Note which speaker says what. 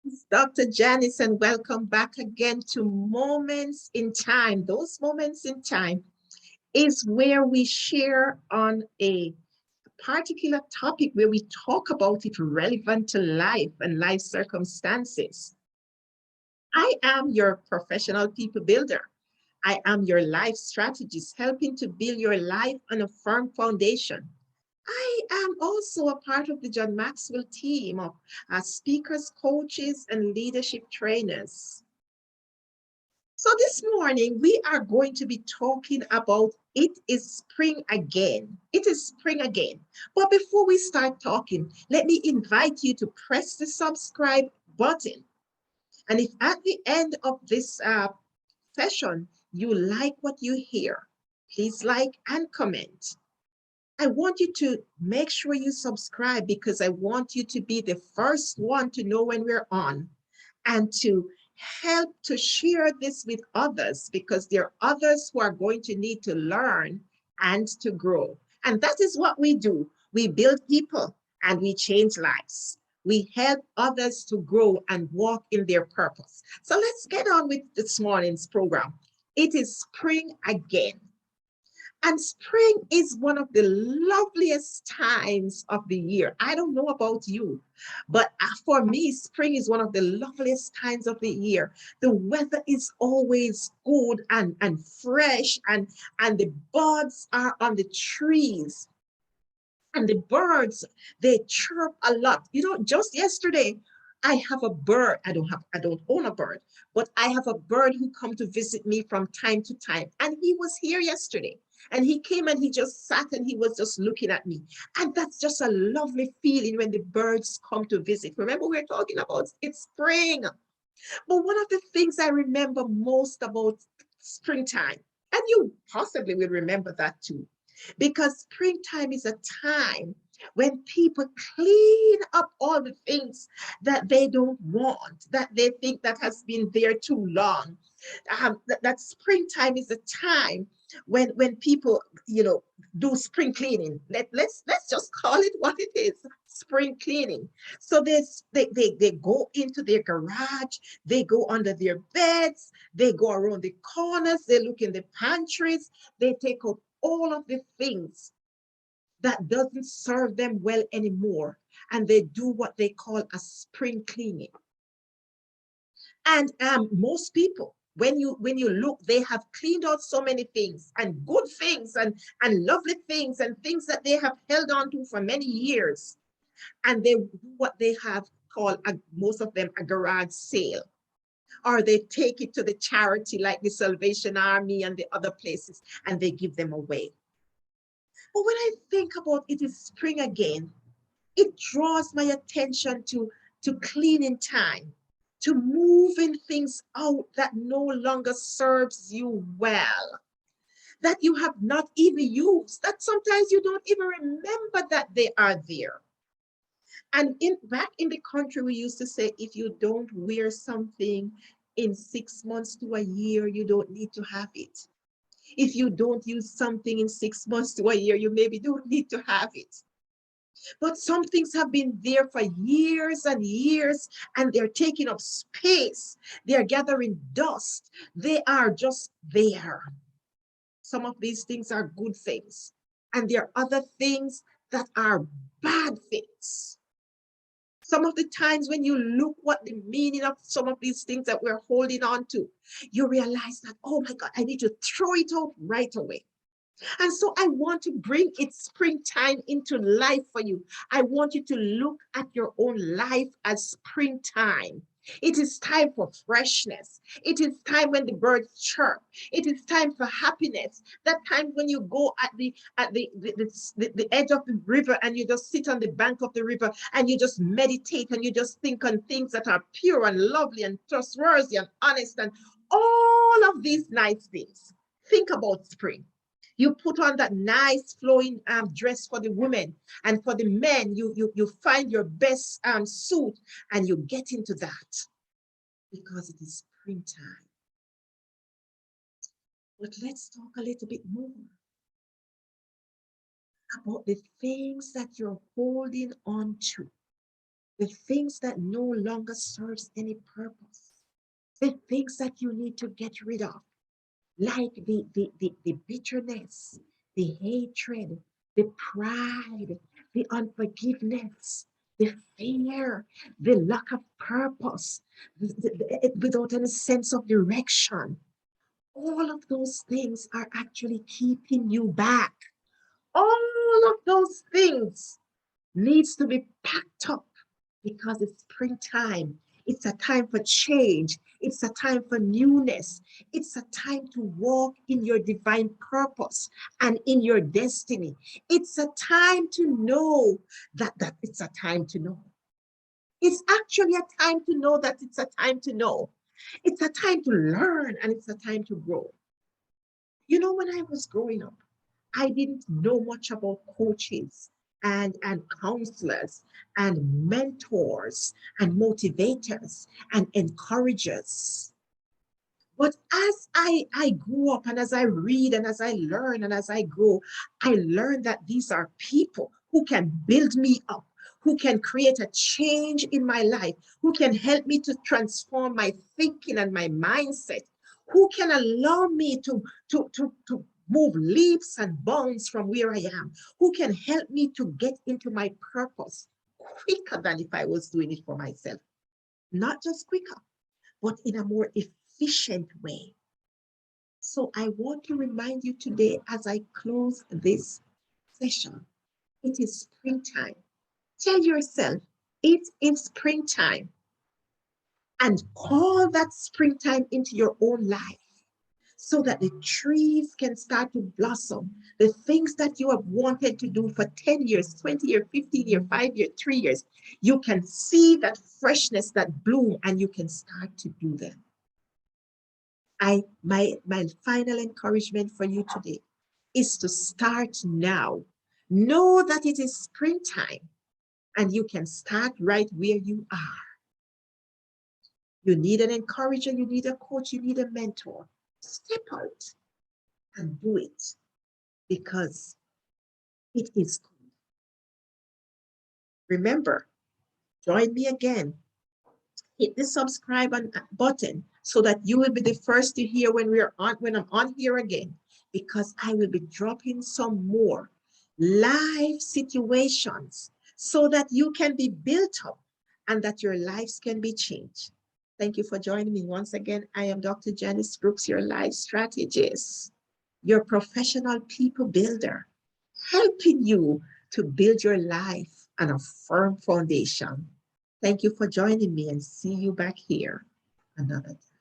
Speaker 1: It's Dr. Janice, and welcome back again to Moments in Time. Those moments in time is where we share on a particular topic where we talk about it relevant to life and life circumstances. I am your professional people builder. I am your life strategist, helping to build your life on a firm foundation. I am also a part of the John Maxwell team of speakers, coaches, and leadership trainers. So this morning, we are going to be talking about it is spring again. It is spring again. But before we start talking, let me invite you to press the subscribe button. And if at the end of this session, you like what you hear, please like and comment. I want you to make sure you subscribe because I want you to be the first one to know when we're on and to help to share this with others because there are others who are going to need to learn and to grow. And that is what we do. We build people and we change lives. We help others to grow and walk in their purpose. So let's get on with this morning's program. It is spring again. And spring is one of the loveliest times of the year. I don't know about you, but for me, spring is one of the loveliest times of the year. The weather is always good and fresh, and the buds are on the trees. And the birds, they chirp a lot. You know, just yesterday, I have a bird. I don't own a bird, but I have a bird who come to visit me from time to time. And he was here yesterday. And he came and he just sat and he was just looking at me. And that's just a lovely feeling when the birds come to visit. Remember, we're talking about it's spring. But one of the things I remember most about springtime, and you possibly will remember that too, because springtime is a time when people clean up all the things that they don't want, that they think that has been there too long. That springtime is a time when people, do spring cleaning. Let's just call it what it is, spring cleaning. So they go into their garage, they go under their beds, they go around the corners, they look in the pantries, they take out all of the things that doesn't serve them well anymore, and they do what they call a spring cleaning. And most people, when you look, they have cleaned out so many things and good things and lovely things and things that they have held on to for many years, and they do what they have called most of them a garage sale, or they take it to the charity like the Salvation Army and the other places, and they give them away. But when I think about it is spring again, it draws my attention to cleaning time, to moving things out that no longer serves you well, that you have not even used, that sometimes you don't even remember that they are there. And back in the country, we used to say, if you don't wear something in 6 months to a year, you don't need to have it. If you don't use something in 6 months to a year, you maybe don't need to have it. But some things have been there for years and years, and they're taking up space. They're gathering dust. They are just there. Some of these things are good things, and there are other things that are bad things. Some of the times when you look what the meaning of some of these things that we're holding on to, you realize that, oh my God, I need to throw it out right away. And so I want to bring it springtime into life for you. I want you to look at your own life as springtime. It is time for freshness. It is time when the birds chirp. It is time for happiness. That time when you go at the edge of the river and you just sit on the bank of the river and you just meditate and you just think on things that are pure and lovely and trustworthy and honest and all of these nice things. Think about spring. You put on that nice flowing dress for the women, and for the men, you find your best suit and you get into that because it is springtime. But let's talk a little bit more about the things that you're holding on to. the things that no longer serves any purpose, the things that you need to get rid of, like the bitterness, the hatred, the pride, the unforgiveness, the fear, the lack of purpose, without any sense of direction. All of those things are actually keeping you back. All of those things needs to be packed up because it's springtime. It's a time for change. It's a time for newness. It's a time to walk in your divine purpose and in your destiny. It's a time to know that it's a time to know. It's actually a time to know that it's a time to know. It's a time to learn and it's a time to grow. You know, when I was growing up, I didn't know much about coaches and counselors and mentors and motivators and encouragers. But as I grew up and as I read and as I learn and as I grow, I learned that these are people who can build me up, who can create a change in my life, who can help me to transform my thinking and my mindset, who can allow me to move leaps and bounds from where I am, who can help me to get into my purpose quicker than if I was doing it for myself. Not just quicker, but in a more efficient way. So I want to remind you today as I close this session, it is springtime. Tell yourself, it is springtime, and call that springtime into your own life so that the trees can start to blossom. The things that you have wanted to do for 10 years, 20 years, 15 years, 5 years, 3 years, you can see that freshness, that bloom, and you can start to do them. My final encouragement for you today is to start now. Know that it is springtime and you can start right where you are. You need an encourager, you need a coach, you need a mentor. Step out and do it because it is good. Remember, join me again. Hit the subscribe button so that you will be the first to hear when I'm on here again, because I will be dropping some more live situations so that you can be built up and that your lives can be changed. Thank you for joining me once again. I am Dr. Janice Brooks, your life strategist, your professional people builder, helping you to build your life on a firm foundation. Thank you for joining me and see you back here another time.